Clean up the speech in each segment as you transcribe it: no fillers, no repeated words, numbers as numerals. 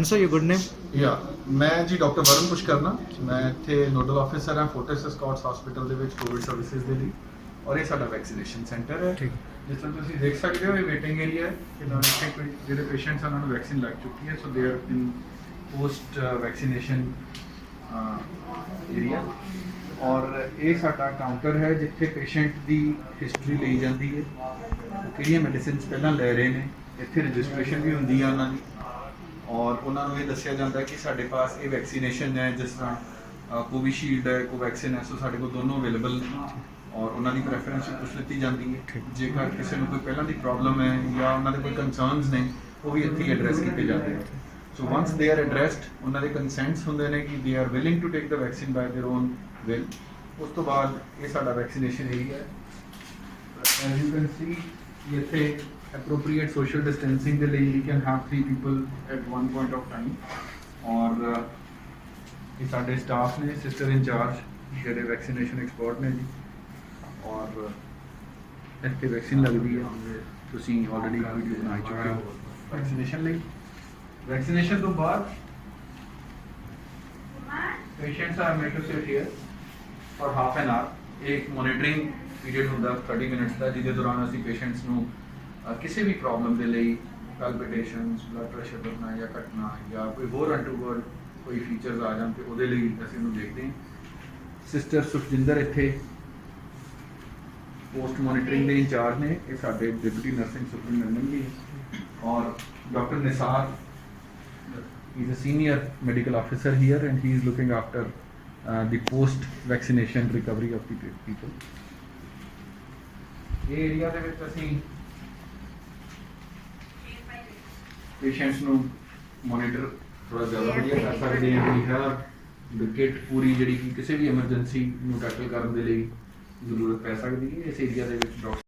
And sir, your good name? ਯਾ ਮੈਂ ਜੀ ਡਾਕਟਰ ਵਰੁਣ ਪੁਸ਼ਕਰਨਾ ਮੈਂ ਇੱਥੇ ਨੋਡਲ ਆਫਿਸਰ ਹਾਂ ਫੋਰਟਿਸ ਸਕਾਟਸ ਹਸਪੀਟਲ ਦੇ ਵਿੱਚ ਕੋਵਿਡ ਸਰਵਿਸਿਜ਼ ਦੇ ਲਈ ਔਰ ਇਹ ਸਾਡਾ ਵੈਕਸੀਨੇਸ਼ਨ ਸੈਂਟਰ ਹੈ। ਠੀਕ। ਜਿਸ ਤਰ੍ਹਾਂ ਤੁਸੀਂ ਦੇਖ ਸਕਦੇ ਹੋ ਇਹ ਵੇਟਿੰਗ ਏਰੀਆ ਹੈ ਕਿ ਇੱਥੇ ਕੋਈ ਜਿਹੜੇ ਪੇਸ਼ੈਂਟਸ ਉਹਨਾਂ ਨੂੰ ਵੈਕਸੀਨ ਲੱਗ ਚੁੱਕੀ ਹੈ, so they are in post vaccination area. ਔਰ ਇਹ ਸਾਡਾ ਕਾਊਂਟਰ ਹੈ ਜਿੱਥੇ ਪੇਸ਼ੈਂਟ ਦੀ ਹਿਸਟਰੀ ਲਈ ਜਾਂਦੀ ਹੈ, ਕਿਹੜੀਆਂ ਮੈਡੀਸਿਨਸ ਪਹਿਲਾਂ ਲੈ ਰਹੇ ਨੇ, ਇੱਥੇ ਰਜਿਸਟ੍ਰੇਸ਼ਨ ਵੀ ਹੁੰਦੀ ਹੈ ਉਹਨਾਂ ਦੀ ਔਰ ਉਹਨਾਂ ਨੂੰ ਇਹ ਦੱਸਿਆ ਜਾਂਦਾ ਹੈ ਕਿ ਸਾਡੇ ਪਾਸ ਇਹ ਵੈਕਸੀਨੇਸ਼ਨ ਹੈ, ਜਿਸ ਤਰ੍ਹਾਂ ਕੋਵਿਸ਼ੀਲਡ ਹੈ, ਕੋਵੈਕਸਿਨ ਹੈ, ਸੋ ਸਾਡੇ ਕੋਲ ਦੋਨੋਂ ਅਵੇਲੇਬਲ ਨੇ ਔਰ ਉਹਨਾਂ ਦੀ ਪ੍ਰੈਫਰੈਂਸ ਵੀ ਪੁੱਛ ਲਿੱਤੀ ਜਾਂਦੀ ਹੈ। ਜੇਕਰ ਕਿਸੇ ਨੂੰ ਕੋਈ ਪਹਿਲਾਂ ਦੀ ਪ੍ਰੋਬਲਮ ਹੈ ਜਾਂ ਉਹਨਾਂ ਦੇ ਕੋਈ ਕੰਸਰਨਸ ਨੇ ਉਹ ਵੀ ਇੱਥੇ ਐਡਰੈਸ ਕੀਤੇ ਜਾਂਦੇ ਨੇ। ਸੋ ਵਾਂਸ ਦੇ ਆਰ ਐਡਰੈਸਡ ਉਹਨਾਂ ਦੇ ਕੰਸੈਂਟਸ ਹੁੰਦੇ ਨੇ ਕਿ they are willing to take the vaccine by their own will. ਉਸ ਤੋਂ ਬਾਅਦ ਇਹ ਸਾਡਾ ਵੈਕਸੀਨੇਸ਼ਨ ਏਰੀਆ ਹੈ। ਐਜ਼ ਯੂ ਕੈਨ ਸੀ ਇੱਥੇ appropriate social distancing ਦੇ ਲਈ you can have 3 people at one point of time ਔਰ ਇਹ ਸਾਡੇ ਸਟਾਫ ਨੇ ਸਿਸਟਰ ਇੰਚਾਰਜ ਜਿਹੜੇ ਵੈਕਸੀਨੇਸ਼ਨ ਐਕਸਪਰਟ ਨੇ ਜੀ ਔਰ ਇੱਥੇ ਵੈਕਸੀਨ ਲੱਗਦੀ ਹੈ। ਤੁਸੀਂ ਆਲਰੇਡੀ ਵੀਡੀਓ ਬਣਾ ਚੁੱਕੇ ਹੋ ਵੈਕਸੀਨੇਸ਼ਨ ਲਈ। ਵੈਕਸੀਨੇਸ਼ਨ ਤੋਂ ਬਾਅਦ patients are made to sit here for half an hour. ਇੱਕ ਮੋਨੀਟਰਿੰਗ ਪੀਰੀਅਡ ਹੁੰਦਾ 30 ਮਿੰਟਸ ਦਾ, ਜਿਹਦੇ ਦੌਰਾਨ ਅਸੀਂ ਪੇਸ਼ੈਂਟਸ ਨੂੰ ਕਿਸੇ ਵੀ ਪ੍ਰੋਬਲਮ ਦੇ ਲਈ ਪੈਲਪੀਟੇਸ਼ਨਸ, ਬਲੱਡ ਪ੍ਰੈਸ਼ਰ ਵਧਣਾ ਜਾਂ ਘਟਣਾ ਜਾਂ ਕੋਈ ਹੋਰ ਅਨਟੂਵਰਡ ਕੋਈ ਫੀਚਰਸ ਆ ਜਾਣ ਤੇ ਉਹਦੇ ਲਈ ਅਸੀਂ ਉਹਨੂੰ ਦੇਖਦੇ ਹਾਂ। ਸਿਸਟਰ ਸੁਖਜਿੰਦਰ ਇੱਥੇ ਪੋਸਟ ਮੋਨੀਟਰਿੰਗ ਦੇ ਇੰਚਾਰਜ ਨੇ, ਇਹ ਸਾਡੇ ਡਿਪਟੀ ਨਰਸਿੰਗ ਸੁਪਰਡੈਂਟ ਵੀ ਔਰ doctor Nisar he is a senior medical officer here and he is looking after the post vaccination recovery of the people. ਇਹ ਏਰੀਆ ਦੇ ਵਿੱਚ ਅਸੀਂ ਪੇਸ਼ੈਂਟਸ ਨੂੰ ਮੋਨੀਟਰ ਥੋੜਾ ਜ਼ਿਆਦਾ ਵਧੀਆ ਕਰ ਸਕਦੇ ਹਾਂ। ਵੀ ਹੈਵ ਦ ਕਿਟ ਪੂਰੀ ਜਿਹੜੀ ਕਿ ਕਿਸੇ ਵੀ ਐਮਰਜੈਂਸੀ ਨੂੰ ਟੈਕਲ ਕਰਨ ਦੇ ਲਈ ਜ਼ਰੂਰਤ ਪੈ ਸਕਦੀ ਹੈ। ਇਸ ਏਰੀਆ ਦੇ ਵਿੱਚ ਡਾਕਟਰ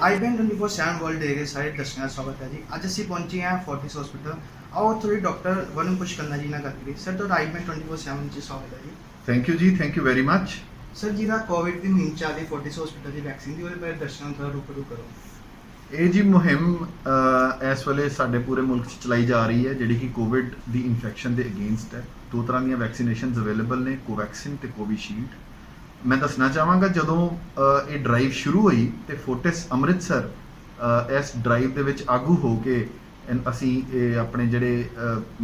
IBN 24/7 ਵਰਲਡ ਦੇ ਸਾਰੇ ਦਰਸ਼ਕਾਂ ਦਾ ਸਵਾਗਤ ਹੈ ਜੀ। ਅੱਜ ਅਸੀਂ ਪਹੁੰਚੇ ਹਾਂ ਫੋਰਟਿਸ ਹਸਪੀਟਲ। ਆਓ ਥੋੜੀ ਡਾਕਟਰ ਵਰੁਣ ਪੁਸ਼ਕਰਨਾ ਜੀ ਨਾਲ ਗੱਲ ਕਰੀਏ। ਸਰ ਤੁਹਾਡਾ IBN 24/7 ਚ ਸਵਾਗਤ ਹੈ ਜੀ। ਥੈਂਕ ਯੂ ਜੀ, thank you very much. Sir ਜਿਹਦਾ ਕੋਵਿਡ ਦੀ ਮੁਹਿੰਮ ਚੱਲ ਰਹੀ ਫੋਰਟਿਸ ਹਸਪੀਟਲ ਦੀ ਵੈਕਸੀਨ ਦੀ, ਉਹਦੇ ਬਾਰੇ ਦਰਸ਼ਕਾਂ ਨੂੰ ਥੋੜਾ ਰੂਬਰੂ ਕਰੋ। ਇਹ ਜੀ ਮੁਹਿੰਮ ਇਸ ਵੇਲੇ ਸਾਡੇ ਪੂਰੇ ਮੁਲਕ 'ਚ ਚਲਾਈ ਜਾ ਰਹੀ ਹੈ, ਜਿਹੜੀ ਕਿ ਕੋਵਿਡ ਦੀ ਇਨਫੈਕਸ਼ਨ ਦੇ ਅਗੇਂਸਟ ਹੈ। ਦੋ ਤਰ੍ਹਾਂ ਦੀਆਂ ਵੈਕਸੀਨੇਸ਼ਨਸ ਅਵੇਲੇਬਲ ਨੇ, ਕੋਵੈਕਸਿਨ ਤੇ ਕੋਵਿਸ਼ੀਲਡ। ਮੈਂ ਦੱਸਣਾ ਚਾਹਾਂਗਾ ਜਦੋਂ ਇਹ ਡਰਾਈਵ ਸ਼ੁਰੂ ਹੋਈ ਤੇ ਫੋਰਟਿਸ ਅੰਮ੍ਰਿਤਸਰ ਇਸ ਡਰਾਈਵ ਦੇ ਵਿੱਚ ਆਗੂ ਹੋ ਕੇ ਅਸੀਂ ਇਹ ਆਪਣੇ ਜਿਹੜੇ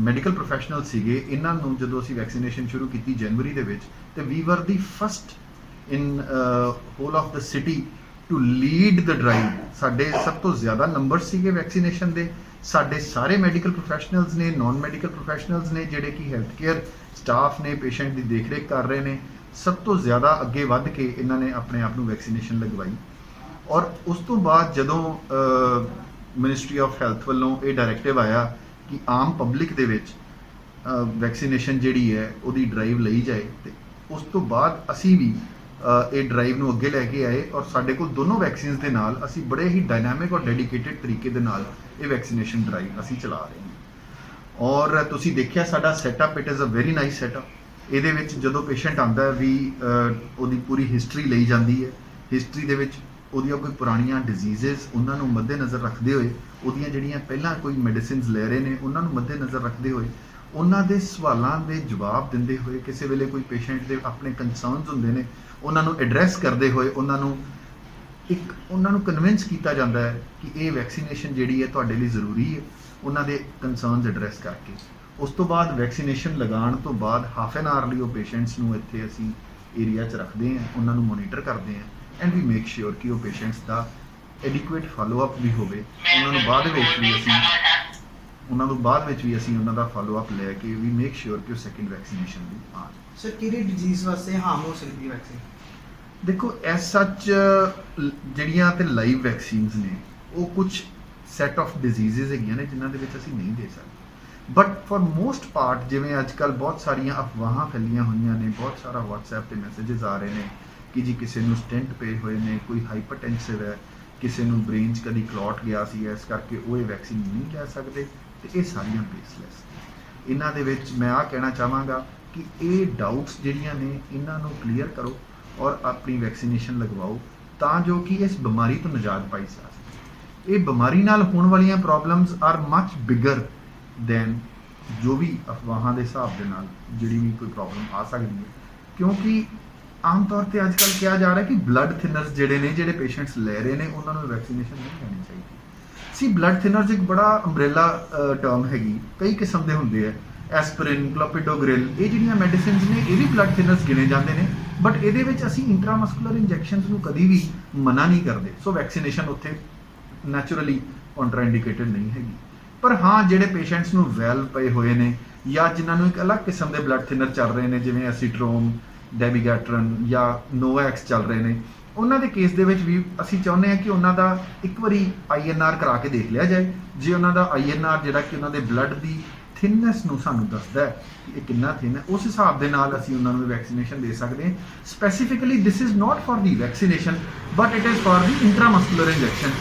ਮੈਡੀਕਲ ਪ੍ਰੋਫੈਸ਼ਨਲ ਸੀਗੇ ਇਹਨਾਂ ਨੂੰ ਜਦੋਂ ਅਸੀਂ ਵੈਕਸੀਨੇਸ਼ਨ ਸ਼ੁਰੂ ਕੀਤੀ ਜਨਵਰੀ ਦੇ ਵਿੱਚ, ਤੇ we were the first in whole of the city to lead the drive. ਸਾਡੇ ਸਭ ਤੋਂ ਜ਼ਿਆਦਾ ਨੰਬਰ ਸੀਗੇ ਵੈਕਸੀਨੇਸ਼ਨ ਦੇ। ਸਾਡੇ ਸਾਰੇ ਮੈਡੀਕਲ ਪ੍ਰੋਫੈਸ਼ਨਲਸ ਨੇ, ਨਾਨ ਮੈਡੀਕਲ ਪ੍ਰੋਫੈਸ਼ਨਲਸ ਨੇ, ਜਿਹੜੇ ਕਿ ਹੈਲਥ ਕੇਅਰ ਸਟਾਫ ਨੇ, ਪੇਸ਼ੈਂਟ ਦੀ ਦੇਖਰੇਖ ਕਰ ਰਹੇ ਨੇ, ਸਭ ਤੋਂ ਜ਼ਿਆਦਾ ਅੱਗੇ ਵੱਧ ਕੇ ਇਹਨਾਂ ਨੇ ਆਪਣੇ ਆਪ ਨੂੰ ਵੈਕਸੀਨੇਸ਼ਨ ਲਗਵਾਈ। ਔਰ ਉਸ ਤੋਂ ਬਾਅਦ ਜਦੋਂ ਮਿਨਿਸਟਰੀ ਆਫ ਹੈਲਥ ਵੱਲੋਂ ਇਹ ਡਾਇਰੈਕਟਿਵ ਆਇਆ ਕਿ ਆਮ ਪਬਲਿਕ ਦੇ ਵਿੱਚ ਵੈਕਸੀਨੇਸ਼ਨ ਜਿਹੜੀ ਹੈ ਉਹਦੀ ਡਰਾਈਵ ਲਈ ਜਾਏ, ਤੇ ਉਸ ਤੋਂ ਬਾਅਦ ਅਸੀਂ ਵੀ ਇਹ ਡਰਾਈਵ ਨੂੰ ਅੱਗੇ ਲੈ ਕੇ ਆਏ ਔਰ ਸਾਡੇ ਕੋਲ ਦੋਨੋਂ ਵੈਕਸੀਨਸ ਦੇ ਨਾਲ ਅਸੀਂ ਬੜੇ ਹੀ ਡਾਇਨਾਮਿਕ ਔਰ ਡੈਡੀਕੇਟਿਡ ਤਰੀਕੇ ਦੇ ਨਾਲ ਇਹ ਵੈਕਸੀਨੇਸ਼ਨ ਡਰਾਈਵ ਅਸੀਂ ਚਲਾ ਰਹੇ ਹਾਂ। ਔਰ ਤੁਸੀਂ ਦੇਖਿਆ ਸਾਡਾ setup, it is a very nice setup. ਇਹਦੇ ਵਿੱਚ ਜਦੋਂ ਪੇਸ਼ੈਂਟ ਆਉਂਦਾ ਹੈ ਵੀ ਉਹਦੀ ਪੂਰੀ ਹਿਸਟਰੀ ਲਈ ਜਾਂਦੀ ਹੈ ਹਿਸਟਰੀ ਦੇ ਵਿੱਚ ਉਹਦੀਆਂ ਕੋਈ ਪੁਰਾਣੀਆਂ ਡਿਜ਼ੀਜ਼ਸ ਉਹਨਾਂ ਨੂੰ ਮੱਦੇਨਜ਼ਰ ਰੱਖਦੇ ਹੋਏ, ਉਹਦੀਆਂ ਜਿਹੜੀਆਂ ਪਹਿਲਾਂ ਕੋਈ ਮੈਡੀਸਿਨਸ ਲੈ ਰਹੇ ਨੇ ਉਹਨਾਂ ਨੂੰ ਮੱਦੇਨਜ਼ਰ ਰੱਖਦੇ ਹੋਏ, ਉਹਨਾਂ ਦੇ ਸਵਾਲਾਂ ਦੇ ਜਵਾਬ ਦਿੰਦੇ ਹੋਏ, ਕਿਸੇ ਵੇਲੇ ਕੋਈ ਪੇਸ਼ੈਂਟ ਦੇ ਆਪਣੇ ਕੰਸਰਨਸ ਹੁੰਦੇ ਨੇ ਉਹਨਾਂ ਨੂੰ ਐਡਰੈਸ ਕਰਦੇ ਹੋਏ ਉਹਨਾਂ ਨੂੰ ਕਨਵਿੰਸ ਕੀਤਾ ਜਾਂਦਾ ਹੈ ਕਿ ਇਹ ਵੈਕਸੀਨੇਸ਼ਨ ਜਿਹੜੀ ਹੈ ਤੁਹਾਡੇ ਲਈ ਜ਼ਰੂਰੀ ਹੈ, ਉਹਨਾਂ ਦੇ ਕੰਸਰਨਸ ਐਡਰੈਸ ਕਰਕੇ। ਉਸ ਤੋਂ ਬਾਅਦ ਵੈਕਸੀਨੇਸ਼ਨ ਲਗਾਉਣ ਤੋਂ ਬਾਅਦ ਹਾਫ ਐਨ ਆਵਰ ਲਈ ਉਹ ਪੇਸ਼ੈਂਟਸ ਨੂੰ ਇੱਥੇ ਅਸੀਂ ਏਰੀਆ 'ਚ ਰੱਖਦੇ ਹਾਂ, ਉਹਨਾਂ ਨੂੰ ਮੋਨੀਟਰ ਕਰਦੇ ਹਾਂ ਐਂਡ ਵੀ ਮੇਕ ਸ਼ੋਰ ਕਿ ਉਹ ਪੇਸ਼ੈਂਟਸ ਦਾ ਐਡਿਕੁਏਟ ਫਾਲੋ-ਅਪ ਵੀ ਹੋਵੇ। ਉਹਨਾਂ ਨੂੰ ਬਾਅਦ ਵਿੱਚ ਵੀ ਅਸੀਂ ਉਹਨਾਂ ਦਾ ਫਾਲੋ-ਅਪ ਲੈ ਕੇ ਵੀ ਮੇਕ ਸ਼ੋਰ ਕਿ ਉਹ ਸੈਕਿੰਡ ਵੈਕਸੀਨੇਸ਼ਨ ਵੀ ਆਉਣ। ਸਰ ਕਿਹੜੀ ਡਿਜ਼ੀਜ਼ ਵਾਸਤੇ ਹਾਰਮ ਹੋ ਸਕਦੀ ਹੈ ਵੈਕਸੀਨ? ਦੇਖੋ ਐਸ ਸੱਚ ਜਿਹੜੀਆਂ ਤੇ ਲਾਈਵ ਵੈਕਸੀਨਸ ਨੇ ਉਹ ਕੁਝ ਸੈਟ ਆਫ ਡਿਜ਼ੀਜ਼ਸ ਹੈਗੀਆਂ ਨੇ ਜਿਨ੍ਹਾਂ ਦੇ ਵਿੱਚ ਅਸੀਂ ਨਹੀਂ ਦੇ ਸਕਦੇ, ਬਟ ਫॉर ਮੋਸਟ ਪਾਰਟ ਜਿਵੇਂ ਅੱਜ ਕੱਲ੍ਹ ਬਹੁਤ ਸਾਰੀਆਂ ਅਫਵਾਹਾਂ ਫੈਲੀਆਂ ਹੋਈਆਂ ਨੇ, ਬਹੁਤ ਸਾਰਾ WhatsApp ਤੇ ਮੈਸੇजेस ਆ ਰਹੇ ਨੇ ਕਿ ਜੀ ਕਿਸੇ ਨੂੰ ਸਟੈਂਟ ਪਏ ਹੋਏ ਨੇ, ਕੋਈ ਹਾਈਪਰਟੈਂਸਿਵ ਹੈ, ਕਿਸੇ ਨੂੰ ਬ੍ਰੇਨ 'ਚ ਕਦੀ ਕਲੌਟ ਗਿਆ ਸੀ, ਇਸ ਕਰਕੇ ਉਹ ਇਹ ਵੈਕਸੀਨ ਨਹੀਂ ਲੈ ਸਕਦੇ, ਤੇ ਇਹ ਸਾਰੀਆਂ ਬੇਸਲੈਸ। ਇਹਨਾਂ ਦੇ ਵਿੱਚ ਮੈਂ ਆਹ ਕਹਿਣਾ ਚਾਹਾਂਗਾ ਕਿ ਇਹ ਡਾਊਟਸ ਜਿਹੜੀਆਂ ਨੇ ਇਹਨਾਂ ਨੂੰ ਕਲੀਅਰ ਕਰੋ ਔਰ ਆਪਣੀ ਵੈਕਸੀਨੇਸ਼ਨ ਲਗਵਾਓ ਤਾਂ ਜੋ ਕਿ ਇਸ ਬਿਮਾਰੀ ਤੋਂ ਨਿਜਾਤ ਪਾਈ ਜਾ ਸਕੇ। ਇਹ ਬਿਮਾਰੀ ਨਾਲ ਹੋਣ ਵਾਲੀਆਂ problems are much bigger than ਜੋ ਵੀ ਅਫਵਾਹਾਂ ਦੇ ਹਿਸਾਬ ਦੇ ਨਾਲ ਜਿਹੜੀ ਵੀ ਕੋਈ ਪ੍ਰੋਬਲਮ ਆ ਸਕਦੀ ਹੈ, ਕਿਉਂਕਿ ਆਮ ਤੌਰ ਤੇ ਅੱਜ ਕੱਲ੍ਹ ਕਿਹਾ ਜਾ ਰਿਹਾ ਕਿ ਬਲੱਡ ਥਿਨਰਸ ਜਿਹੜੇ ਪੇਸ਼ੈਂਟਸ ਲੈ ਰਹੇ ਨੇ ਉਹਨਾਂ ਨੂੰ ਵੈਕਸੀਨੇਸ਼ਨ ਨਹੀਂ ਲੈਣੀ ਚਾਹੀਦੀ ਸੀ। ਬਲੱਡ ਥਿਨਰਸ ਇੱਕ ਬੜਾ ਅੰਬ੍ਰੇਲਾ ਟਰਮ ਹੈਗੀ, ਕਈ ਕਿਸਮ ਦੇ ਹੁੰਦੇ ਆ, ਐਸਪਿਰਿਨ, ਕਲੋਪਿਡੋਗ੍ਰਿਲ, ਇਹ ਜਿਹੜੀਆਂ ਮੈਡੀਸਿਨਸ ਨੇ ਇਹ ਵੀ ਬਲੱਡ ਥਿਨਰਸ ਗਿਣੇ ਜਾਂਦੇ ਨੇ, ਬਟ ਇਹਦੇ ਵਿੱਚ ਅਸੀਂ ਇੰਟਰਾਮਸਕੂਲਰ ਇੰਜੈਕਸ਼ਨਸ ਨੂੰ ਕਦੀ ਵੀ ਮਨਾ ਨਹੀਂ ਕਰਦੇ। ਸੋ ਵੈਕਸੀਨੇਸ਼ਨ ਉੱਥੇ ਨੈਚੁਰਲੀ ਕੰਟਰਾਇੰਡੀਕੇਟਡ ਨਹੀਂ ਹੈਗੀ। ਪਰ ਹਾਂ ਜਿਹੜੇ ਪੇਸ਼ੈਂਟਸ ਨੂੰ ਵੈਲ ਪਏ ਹੋਏ ਨੇ ਜਾਂ ਜਿਨ੍ਹਾਂ ਨੂੰ ਇੱਕ ਅਲੱਗ ਕਿਸਮ ਦੇ ਬਲੱਡ ਥਿਨਰ ਚੱਲ ਰਹੇ ਨੇ ਜਿਵੇਂ ਐਸੀਟਰੋਮ, ਡੈਬੀਗੈਟਰਨ ਜਾਂ ਨੋਵੈਕਸ ਚੱਲ ਰਹੇ ਨੇ, ਉਹਨਾਂ ਦੇ ਕੇਸ ਦੇ ਵਿੱਚ ਵੀ ਅਸੀਂ ਚਾਹੁੰਦੇ ਹਾਂ ਕਿ ਉਹਨਾਂ ਦਾ ਇੱਕ ਵਾਰੀ INR ਕਰਾ ਕੇ ਦੇਖ ਲਿਆ ਜਾਏ। ਜੇ ਉਹਨਾਂ ਦਾ INR ਜਿਹੜਾ ਕਿ ਉਹਨਾਂ ਦੇ ਬਲੱਡ ਦੀ ਥਿਨਨੈਸ ਨੂੰ ਸਾਨੂੰ ਦੱਸਦਾ ਹੈ ਕਿ ਇਹ ਕਿੰਨਾ ਥਿਨ ਹੈ, ਉਸ ਹਿਸਾਬ ਦੇ ਨਾਲ ਅਸੀਂ ਉਹਨਾਂ ਨੂੰ ਵੈਕਸੀਨੇਸ਼ਨ ਦੇ ਸਕਦੇ ਹਾਂ। Specifically this is not for the vaccination but it is for the intramuscular injection.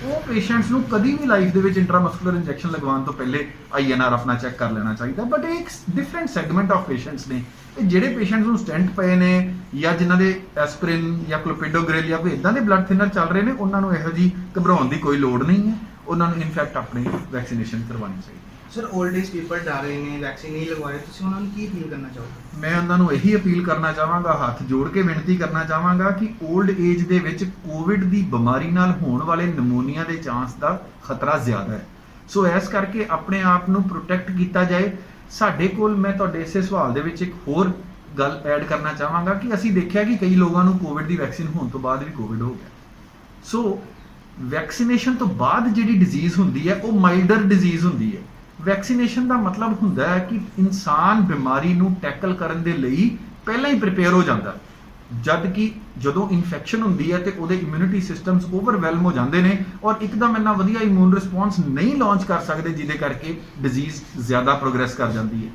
ਉਹ ਪੇਸ਼ੈਂਟਸ ਨੂੰ ਕਦੀ ਵੀ ਲਾਈਫ ਦੇ ਵਿੱਚ ਇੰਟਰਾਮਸਕੂਲਰ ਇੰਜੈਕਸ਼ਨ ਲਗਵਾਉਣ ਤੋਂ ਪਹਿਲੇ INR ਆਪਣਾ ਚੈੱਕ ਕਰ ਲੈਣਾ ਚਾਹੀਦਾ। ਬਟ ਇਹ ਇੱਕ ਡਿਫਰੈਂਟ ਸੈਗਮੈਂਟ ਆਫ ਪੇਸ਼ੈਂਟਸ ਨੇ। ਇਹ ਜਿਹੜੇ ਪੇਸ਼ੈਂਟਸ ਨੂੰ ਸਟੈਂਟ ਪਏ ਨੇ ਜਾਂ ਜਿਨ੍ਹਾਂ ਦੇ ਐਸਪਿਰਿਨ ਜਾਂ ਕਲੋਪਿਡੋਗ੍ਰਿਲ ਜਾਂ ਕੋਈ ਇਦਾਂ ਦੇ ਬਲੱਡ ਥਿਨਰ ਚੱਲ ਰਹੇ ਨੇ, ਉਹਨਾਂ ਨੂੰ ਇਹੋ ਜਿਹੀ ਘਬਰਾਉਣ ਦੀ ਕੋਈ ਲੋੜ ਨਹੀਂ ਹੈ। ਉਹਨਾਂ ਨੂੰ ਇਨਫੈਕਟ ਆਪਣੀ ਵੈਕਸੀਨੇਸ਼ਨ ਕਰਵਾਉਣੀ ਚਾਹੀਦੀ। ਸਰ 올ਡ ਏਜ ਪੀਪਲ ਡਰ ਰਹੇ ਨੇ, ਵੈਕਸੀਨ ਨਹੀਂ ਲਗਵਾ ਰਹੇ, ਤੁਸੀਂ ਉਹਨਾਂ ਨੂੰ ਕੀ ਅਪੀਲ ਕਰਨਾ ਚਾਹੋਗੇ? ਮੈਂ ਉਹਨਾਂ ਨੂੰ ਇਹੀ ਅਪੀਲ ਕਰਨਾ ਚਾਹਾਂਗਾ, ਹੱਥ ਜੋੜ ਕੇ ਬੇਨਤੀ ਕਰਨਾ ਚਾਹਾਂਗਾ ਕਿ 올ਡ ਏਜ ਦੇ ਵਿੱਚ ਕੋਵਿਡ ਦੀ ਬਿਮਾਰੀ ਨਾਲ ਹੋਣ ਵਾਲੇ ਨਮੂਨੀਆ ਦੇ ਚਾਂਸ ਦਾ ਖਤਰਾ ਜ਼ਿਆਦਾ ਹੈ। ਸੋ ਇਸ ਕਰਕੇ ਆਪਣੇ ਆਪ ਨੂੰ ਪ੍ਰੋਟੈਕਟ ਕੀਤਾ ਜਾਏ। ਸਾਡੇ ਕੋਲ ਮੈਂ ਤੁਹਾਡੇ ਇਸੇ ਸਵਾਲ ਦੇ ਵਿੱਚ ਇੱਕ ਹੋਰ ਗੱਲ ਐਡ ਕਰਨਾ ਚਾਹਾਂਗਾ ਕਿ ਅਸੀਂ ਦੇਖਿਆ ਕਿ ਕਈ ਲੋਕਾਂ ਨੂੰ ਕੋਵਿਡ ਦੀ ਵੈਕਸੀਨ ਹੋਣ ਤੋਂ ਬਾਅਦ ਵੀ ਕੋਵਿਡ ਹੋ ਗਿਆ। ਸੋ ਵੈਕਸੀਨੇਸ਼ਨ ਤੋਂ ਬਾਅਦ ਜਿਹੜੀ ਡਿਜ਼ੀਜ਼ ਹੁੰਦੀ ਹੈ ਉਹ ਮਾਈਲਡਰ ਡਿਜ਼ੀਜ਼ ਹੁੰਦੀ ਹੈ। ਵੈਕਸੀਨੇਸ਼ਨ ਦਾ ਮਤਲਬ ਹੁੰਦਾ ਹੈ ਕਿ ਇਨਸਾਨ ਬਿਮਾਰੀ ਨੂੰ ਟੈਕਲ ਕਰਨ ਦੇ ਲਈ ਪਹਿਲਾਂ ਹੀ ਪ੍ਰਿਪੇਅਰ ਹੋ ਜਾਂਦਾ, ਜਦ ਕਿ ਜਦੋਂ ਇਨਫੈਕਸ਼ਨ ਹੁੰਦੀ ਹੈ ਤੇ ਉਹਦੇ ਇਮਿਊਨਿਟੀ ਸਿਸਟਮਸ ਓਵਰਵੈਲਮ ਹੋ ਜਾਂਦੇ ਨੇ ਔਰ ਇੱਕਦਮ ਇੰਨਾ ਵਧੀਆ ਇਮਿਊਨ ਰਿਸਪੌਂਸ ਨਹੀਂ ਲਾਂਚ ਕਰ ਸਕਦੇ, ਜਿਹਦੇ ਕਰਕੇ ਡਿਜ਼ੀਜ਼ ਜ਼ਿਆਦਾ ਪ੍ਰੋਗਰੈਸ ਕਰ ਜਾਂਦੀ ਹੈ।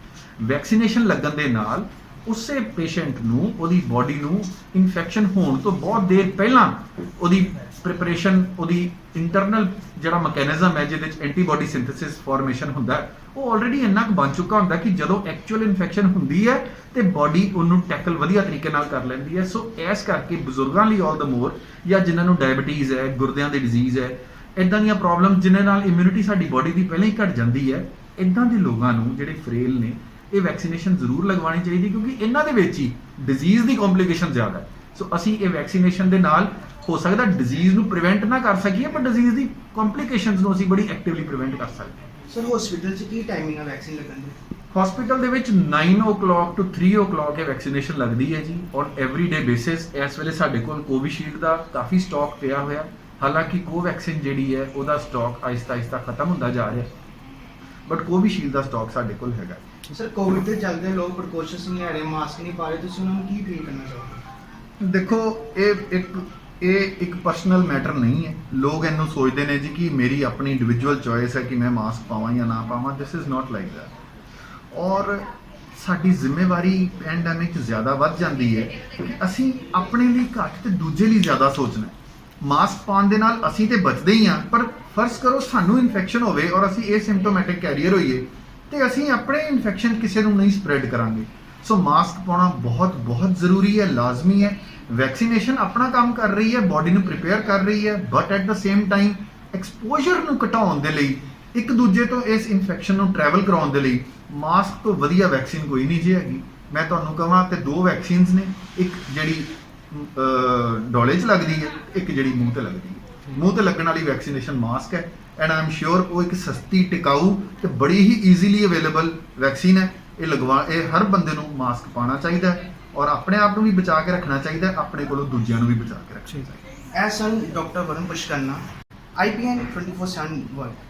ਵੈਕਸੀਨੇਸ਼ਨ ਲੱਗਣ ਦੇ ਨਾਲ ਉਸੇ ਪੇਸ਼ੈਂਟ ਨੂੰ, ਉਹਦੀ ਬਾਡੀ ਨੂੰ ਇਨਫੈਕਸ਼ਨ ਹੋਣ ਤੋਂ ਬਹੁਤ ਦੇਰ ਪਹਿਲਾਂ ਉਹਦੀ ਪ੍ਰਿਪਰੇਸ਼ਨ, ਉਹਦੀ ਇੰਟਰਨਲ ਜਿਹੜਾ ਮੈਕੈਨਿਜ਼ਮ ਹੈ ਜਿਹਦੇ ਵਿੱਚ ਐਂਟੀਬਾਡੀ ਸਿੰਥੇਸਿਸ ਫਾਰਮੇਸ਼ਨ ਹੁੰਦਾ, ਉਹ ਆਲਰੇਡੀ ਇੰਨਾ ਕੁ ਬਣ ਚੁੱਕਾ ਹੁੰਦਾ ਕਿ ਜਦੋਂ ਐਕਚੁਅਲ ਇਨਫੈਕਸ਼ਨ ਹੁੰਦੀ ਹੈ ਤੇ ਬਾਡੀ ਉਹਨੂੰ ਟੈਕਲ ਵਧੀਆ ਤਰੀਕੇ ਨਾਲ ਕਰ ਲੈਂਦੀ ਹੈ। ਸੋ ਇਸ ਕਰਕੇ ਬਜ਼ੁਰਗਾਂ ਲਈ ਆਲ ਦ ਮੋਰ, ਜਾਂ ਜਿਨ੍ਹਾਂ ਨੂੰ ਡਾਇਬੀਟੀਜ਼ ਹੈ, ਗੁਰਦਿਆਂ ਦੀ ਡਿਜ਼ੀਜ਼ ਹੈ, ਇਦਾਂ ਦੀਆਂ ਪ੍ਰੋਬਲਮ ਜਿਨ੍ਹਾਂ ਨਾਲ ਇਮਿਊਨਿਟੀ ਸਾਡੀ ਬਾਡੀ ਦੀ ਪਹਿਲਾਂ ਹੀ ਘਟ ਜਾਂਦੀ ਹੈ, ਇਦਾਂ ਦੇ ਲੋਕਾਂ ਨੂੰ ਜਿਹੜੇ ਫਰੇਲ ਨੇ ਇਹ ਵੈਕਸੀਨੇਸ਼ਨ ਜ਼ਰੂਰ ਲਗਵਾਉਣੀ ਚਾਹੀਦੀ, ਕਿਉਂਕਿ ਇਹਨਾਂ ਦੇ ਵਿੱਚ ਹੀ ਡਿਜ਼ੀਜ਼ ਦੀ ਕੰਪਲਿਕੇਸ਼ਨ ਜ਼ਿਆਦਾ ਹੈ। ਸੋ ਅਸੀਂ ਇਹ ਵੈਕਸੀਨੇਸ਼ਨ ਦੇ ਨਾਲ ਹੋ ਸਕਦਾ ਡਿਜ਼ੀਜ਼ ਨੂੰ ਪ੍ਰੀਵੈਂਟ ਨਾ ਕਰ ਸਕੀਏ, ਪਰ ਡਿਜ਼ੀਜ਼ ਦੀ ਕੰਪਲਿਕੇਸ਼ਨਸ ਨੂੰ ਅਸੀਂ ਬੜੀ ਐਕਟਿਵਲੀ ਪ੍ਰੀਵੈਂਟ ਕਰ ਸਕਦੇ ਹਾਂ। ਸਰ ਹਸਪੀਟਲ 'ਚ ਕੀ ਟਾਈਮਿੰਗ ਹੈ ਵੈਕਸੀਨ ਲੱਗਣ ਦੀ? ਹਸਪੀਟਲ ਦੇ ਵਿੱਚ 9 o'clock to 3 o'clock ਇਹ ਵੈਕਸੀਨੇਸ਼ਨ ਲੱਗਦੀ ਹੈ ਜੀ, ਔਰ ਐਵਰੀਡੇ ਬੇਸਿਸ। ਇਸ ਵੇਲੇ ਸਾਡੇ ਕੋਲ ਕੋਵਿਸ਼ੀਲਡ ਦਾ ਕਾਫੀ ਸਟਾਕ ਪਿਆ ਹੋਇਆ, ਹਾਲਾਂਕਿ ਕੋਵੈਕਸਿਨ ਜਿਹੜੀ ਹੈ ਉਹਦਾ ਸਟਾਕ ਆਹਿਸਤਾ ਖਤਮ ਹੁੰਦਾ ਜਾ ਰਿਹਾ, ਬਟ ਕੋਵਿਸ਼ੀਲਡ ਦਾ ਸਟਾਕ ਸਾਡੇ ਕੋਲ ਹੈਗਾ। ਸਰ ਕੋਵਿਡ ਦੇ ਚੱਲਦੇ ਲੋਕ ਪ੍ਰੀਕਾਸ਼ਨਸ ਨਹੀਂ ਲੈ ਰਹੇ, ਮਾਸਕ ਨਹੀਂ ਪਾ ਰਹੇ, ਤੁਸੀਂ ਉਹਨਾਂ ਨੂੰ ਕੀ ਅਪੀਲ ਕਰਨਾ ਚਾਹੋਗੇ? ਦੇਖੋ ਇਹ ਇੱਕ ਪਰਸਨਲ ਮੈਟਰ ਨਹੀਂ ਹੈ। ਲੋਕ ਇਹਨੂੰ ਸੋਚਦੇ ਨੇ ਜੀ ਕਿ ਮੇਰੀ ਆਪਣੀ ਇੰਡੀਵਿਜੂਅਲ ਚੋਇਸ ਹੈ ਕਿ ਮੈਂ ਮਾਸਕ ਪਾਵਾਂ ਜਾਂ ਨਾ ਪਾਵਾਂ। ਦਿਸ ਇਜ਼ ਨਾਟ ਲਾਈਕ ਦੈਟ। ਔਰ ਸਾਡੀ ਜ਼ਿੰਮੇਵਾਰੀ ਪੈਂਡੈਮਿਕ 'ਚ ਜ਼ਿਆਦਾ ਵੱਧ ਜਾਂਦੀ ਹੈ ਕਿ ਅਸੀਂ ਆਪਣੇ ਲਈ ਘੱਟ ਤੇ ਦੂਜੇ ਲਈ ਜ਼ਿਆਦਾ ਸੋਚਣਾ। ਮਾਸਕ ਪਾਉਣ ਦੇ ਨਾਲ ਅਸੀਂ ਤੇ ਬਚਦੇ ਹੀ ਹਾਂ, ਪਰ ਫਰਜ਼ ਕਰੋ ਸਾਨੂੰ ਇਨਫੈਕਸ਼ਨ ਹੋਵੇ ਔਰ ਅਸੀਂ ਏਸਿਮਟੋਮੈਟਿਕ ਕੈਰੀਅਰ ਹੋਈਏ ਤੇ ਅਸੀਂ ਆਪਣੇ ਇਨਫੈਕਸ਼ਨ ਕਿਸੇ ਨੂੰ ਨਹੀਂ ਸਪਰੈਡ ਕਰਾਂਗੇ। ਸੋ ਮਾਸਕ ਪਾਉਣਾ ਬਹੁਤ ਜ਼ਰੂਰੀ ਹੈ, ਲਾਜ਼ਮੀ ਹੈ। ਵੈਕਸੀਨੇਸ਼ਨ ਆਪਣਾ ਕੰਮ ਕਰ ਰਹੀ ਹੈ, ਬਾਡੀ ਨੂੰ ਪ੍ਰਿਪੇਅਰ ਕਰ ਰਹੀ ਹੈ, but at the same time exposure ਨੂੰ ਘਟਾਉਣ ਦੇ ਲਈ, ਇੱਕ ਦੂਜੇ ਤੋਂ ਇਸ ਇਨਫੈਕਸ਼ਨ ਨੂੰ ਟਰੈਵਲ ਕਰਾਉਣ ਦੇ ਲਈ ਮਾਸਕ ਤੋਂ ਵਧੀਆ ਵੈਕਸੀਨ ਕੋਈ ਨਹੀਂ ਜੀ ਹੈਗੀ। ਮੈਂ ਤੁਹਾਨੂੰ ਕਹਾਂ ਤੇ ਦੋ ਵੈਕਸੀਨਸ ਨੇ, ਇੱਕ ਜਿਹੜੀ ਡੋਲੇ 'ਚ ਲੱਗਦੀ ਹੈ, ਇੱਕ ਜਿਹੜੀ ਮੂੰਹ ਤੇ ਲੱਗਦੀ ਹੈ। ਮੂੰਹ ਤੇ ਲੱਗਣ ਵਾਲੀ ਵੈਕਸੀਨੇਸ਼ਨ ਮਾਸਕ ਹੈ, ਐਂਡ ਆਈ ਐਮ ਸ਼ੋਰ ਉਹ ਇੱਕ ਸਸਤੀ, ਟਿਕਾਊ ਤੇ ਬੜੀ ਹੀ ਈਜ਼ੀਲੀ ਅਵੇਲੇਬਲ ਵੈਕਸੀਨ ਹੈ। ਇਹ ਹਰ ਬੰਦੇ ਨੂੰ ਮਾਸਕ ਪਾਉਣਾ ਚਾਹੀਦਾ ਹੈ ਔਰ ਆਪਣੇ ਆਪ ਨੂੰ ਵੀ ਬਚਾ ਕੇ ਰੱਖਣਾ ਚਾਹੀਦਾ ਹੈ, ਆਪਣੇ ਕੋਲੋਂ ਦੂਜਿਆਂ ਨੂੰ ਵੀ ਬਚਾ ਕੇ ਰੱਖਣਾ ਚਾਹੀਦਾ ਹੈ। ਐਸ ਸਨ ਡਾਕਟਰ ਵਰੁਣ ਪੁਸ਼ਕਰਨਾ, IBN 24/7 ਵਰਲਡ।